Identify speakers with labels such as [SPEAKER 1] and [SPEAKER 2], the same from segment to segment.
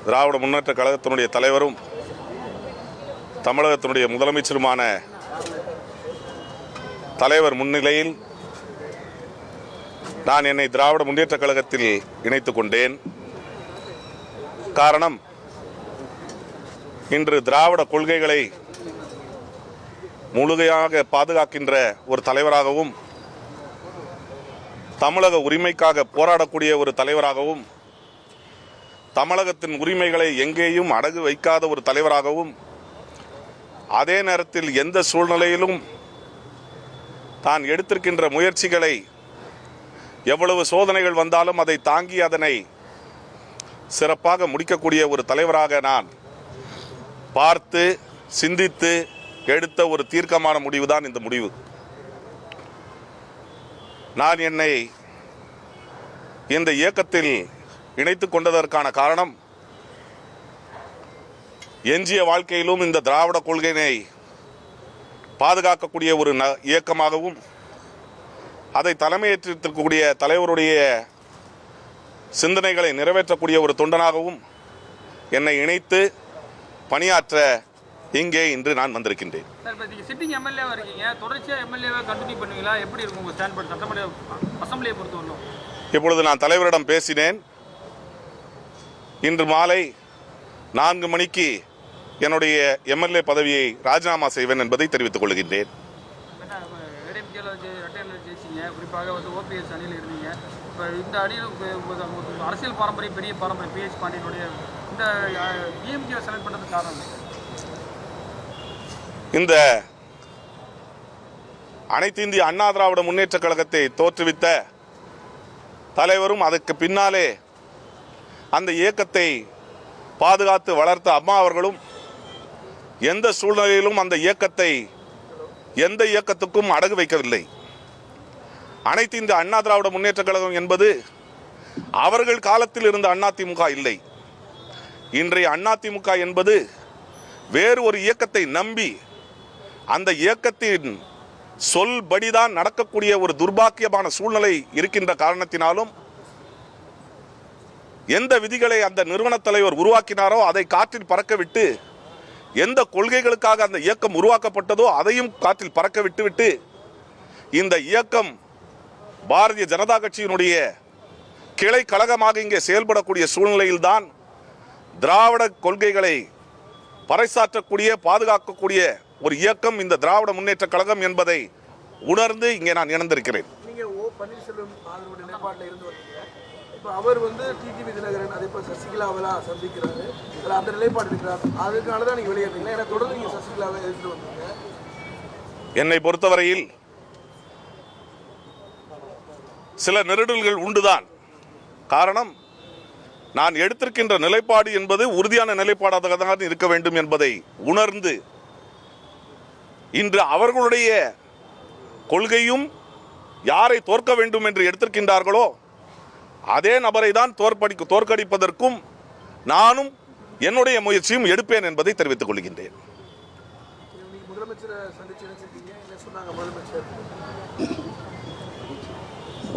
[SPEAKER 1] திராவிட முன்னேற்ற கழகத்தினுடைய தலைவரும் தமிழகத்தினுடைய முதலமைச்சருமான தலைவர் முன்னிலையில் நான் என்னை திராவிட முன்னேற்ற கழகத்தில் இணைத்துக் கொண்டேன். காரணம், இன்று திராவிட கொள்கைகளை முழுமையாக பாதுகாக்கின்ற ஒரு தலைவராகவும் தமிழக உரிமைக்காக போராடக்கூடிய ஒரு தலைவராகவும் தமிழகத்தின் உரிமைகளை எங்கேயும் அடகு வைக்காத ஒரு தலைவராகவும் அதே நேரத்தில் எந்த சூழ்நிலையிலும் தான் எடுத்திருக்கின்ற முயற்சிகளை எவ்வளவு சோதனைகள் வந்தாலும் அதை தாங்கி அதனை சிறப்பாக முடிக்கக்கூடிய ஒரு தலைவராக நான் பார்த்து சிந்தித்து எடுத்த ஒரு தீர்க்கமான முடிவுதான் இந்த முடிவு. நான் என்னை இந்த இயக்கத்தில் இணைத்துக் கொண்டதற்கான காரணம், எஞ்சிய வாழ்க்கையிலும் இந்த திராவிட கொள்கையினை பாதுகாக்கக்கூடிய ஒரு இயக்கமாகவும் அதை தலைமையேற்றிருக்கக்கூடிய தலைவருடைய சிந்தனைகளை நிறைவேற்றக்கூடிய ஒரு தொண்டனாகவும் என்னை இணைத்து பணியாற்ற இங்கே இன்று நான் வந்திருக்கின்றேன்.
[SPEAKER 2] சிட்டிங் எம்எல்ஏவா இருக்கீங்க, தொடர்ச்சியா எம்எல்ஏவா கண்டினியூ பண்ணுவீங்களா? எப்படி இருக்கும் உங்க ஸ்டாண்ட் பாயிண்ட் சட்டமன்ற அசெம்பிளியை பொறுத்தவரை?
[SPEAKER 1] இப்பொழுது நான் தலைவரிடம் பேசினேன். இன்று மாலை 4 மணிக்கு என்னுடைய எம்எல்ஏ பதவியை ராஜினாமா செய்வேன் என்பதை தெரிவித்துக் கொள்கின்றேன்.
[SPEAKER 2] குறிப்பாக ஓபிஎஸ் அணியில் இருந்தீங்க. இப்போ இந்த அணியில் அரசியல் பாரம்பரியம், பெரிய பாரம்பரியம் பிஎச் பாண்டியனுடைய இந்த டிஎம்கே செலக்ட் பண்ணுறதுக்கு காரணம்,
[SPEAKER 1] இந்த அனைத்து இந்திய அண்ணா திராவிட முன்னேற்ற கழகத்தை தோற்றுவித்த தலைவரும் அதற்கு பின்னாலே அந்த இயக்கத்தை பாதுகாத்து வளர்த்த அம்மா அவர்களும் எந்த சூழ்நிலையிலும் அந்த இயக்கத்தை எந்த இயக்கத்துக்கும் அடகு வைக்கவில்லை. அனைத்து இந்த அண்ணா திராவிட முன்னேற்ற கழகம் என்பது அவர்கள் காலத்தில் இருந்த அதிமுக இல்லை. இன்றைய அதிமுக என்பது வேறு ஒரு இயக்கத்தை நம்பி அந்த இயக்கத்தின் சொல்படிதான் நடக்கக்கூடிய ஒரு துர்பாக்கியமான சூழ்நிலை இருக்கின்ற காரணத்தினாலும் எந்த விதிகளை அந்த நிறுவன தலைவர் உருவாக்கினாரோ அதை காற்றில் பறக்க விட்டு, எந்த கொள்கைகளுக்காக அந்த இயக்கம் உருவாக்கப்பட்டதோ அதையும் காற்றில் பறக்க விட்டுவிட்டு இந்த இயக்கம் பாரதிய ஜனதா கட்சியினுடைய கிளை கழகமாக இங்கே செயல்படக்கூடிய சூழ்நிலையில்தான் திராவிட கொள்கைகளை பறைசாற்றக்கூடிய பாதுகாக்கக்கூடிய ஒரு இயக்கம் இந்த திராவிட முன்னேற்ற கழகம் என்பதை உணர்ந்து இங்கே நான் இணைந்திருக்கிறேன்.
[SPEAKER 3] அவர் டிடிவி தினகரன் அதே போல் சசிகலாவெல்லாம் சந்திக்கிறாரு, அந்த நிலைப்பாடு இருக்கிறார். அதுக்கான தான் நீங்கள் வெளியேறீங்களா? ஏன்னா தொடர்ந்து நீங்கள் சசிகலாவை எதிர்த்து வந்தீங்க.
[SPEAKER 1] என்னை பொறுத்தவரையில் சில நெருடல்கள் உண்டுதான். காரணம், நான் எடுத்திருக்கின்ற நிலைப்பாடு என்பது உறுதியான நிலைப்பாடாக தான் இருக்க வேண்டும் என்பதை உணர்ந்து இன்று அவர்களுடைய கொள்கையும் யாரை தோற்க வேண்டும் என்று எடுத்திருக்கின்றார்களோ அதே நபரை தான் தோற்கடிப்பதற்கும் நானும் என்னுடைய முயற்சியும் எடுப்பேன் என்பதை தெரிவித்துக் கொள்கின்றேன்.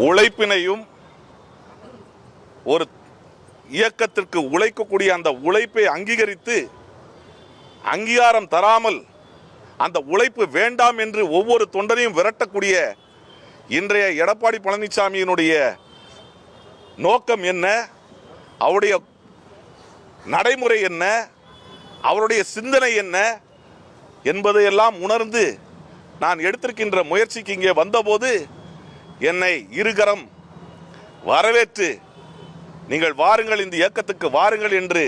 [SPEAKER 1] உழைப்பினையும் ஒரு இயக்கத்திற்கு உழைக்கக்கூடிய அந்த உழைப்பை அங்கீகரித்து அங்கீகாரம் தராமல் அந்த உழைப்பு வேண்டாம் என்று ஒவ்வொரு தொண்டரையும் விரட்டக்கூடிய இன்றைய எடப்பாடி பழனிசாமியினுடைய நோக்கம் என்ன, அவருடைய நடைமுறை என்ன, அவருடைய சிந்தனை என்ன என்பதையெல்லாம் உணர்ந்து நான் எடுத்திருக்கின்ற முயற்சிக்கு இங்கே வந்தபோது என்னை இருகரம் வரவேற்று நீங்கள் வாருங்கள், இந்த இயக்கத்துக்கு வாருங்கள் என்று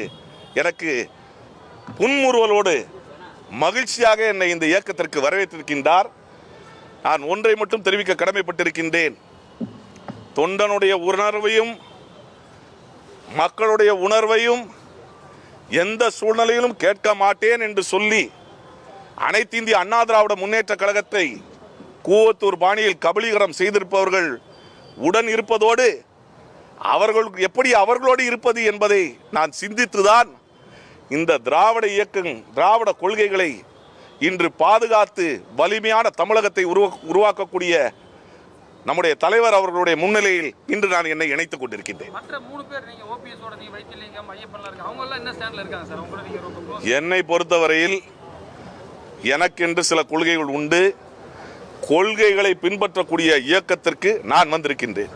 [SPEAKER 1] எனக்கு புன்முறுவலோடு மகிழ்ச்சியாக என்னை இந்த இயக்கத்திற்கு வரவேற்றிருக்கின்றார். நான் ஒன்றை மட்டும் தெரிவிக்க கடமைப்பட்டிருக்கின்றேன். தொண்டனுடைய உணர்வையும் மக்களுடைய உணர்வையும் எந்த சூழ்நிலையிலும் கேட்க மாட்டேன் என்று சொல்லி அனைத்து இந்திய அண்ணா திராவிட முன்னேற்ற கழகத்தை கூவத்தூர் பாணியில் கபலீகரம் செய்திருப்பவர்கள் உடன் இருப்பதோடு அவர்கள் எப்படி அவர்களோடு இருப்பது என்பதை நான் சிந்தித்துதான் இந்த திராவிட இயக்கம் திராவிட கொள்கைகளை இன்று பாதுகாத்து வலிமையான தமிழகத்தை உருவாக்கக்கூடிய நம்முடைய தலைவர் அவர்களுடைய முன்னிலையில் இன்று நான் என்னை இணைத்துக் கொண்டிருக்கின்றேன்.
[SPEAKER 2] மற்ற 3 பேர் நீங்க ஓபிஎஸ் ஓட நீங்க வைத்திலிங்கம் ஐயப்பன்லாம் இருக்கு, அவங்க எல்லாம் என்ன ஸ்டாண்ட்ல இருக்காங்க சார்? உங்களோட நீங்க ரொம்ப close.
[SPEAKER 1] என்னை பொறுத்தவரையில் எனக்கென்று சில கொள்கைகள் உண்டு. கொள்கைகளை பின்பற்றக்கூடிய இயக்கத்திற்கு நான் வந்திருக்கின்றேன்.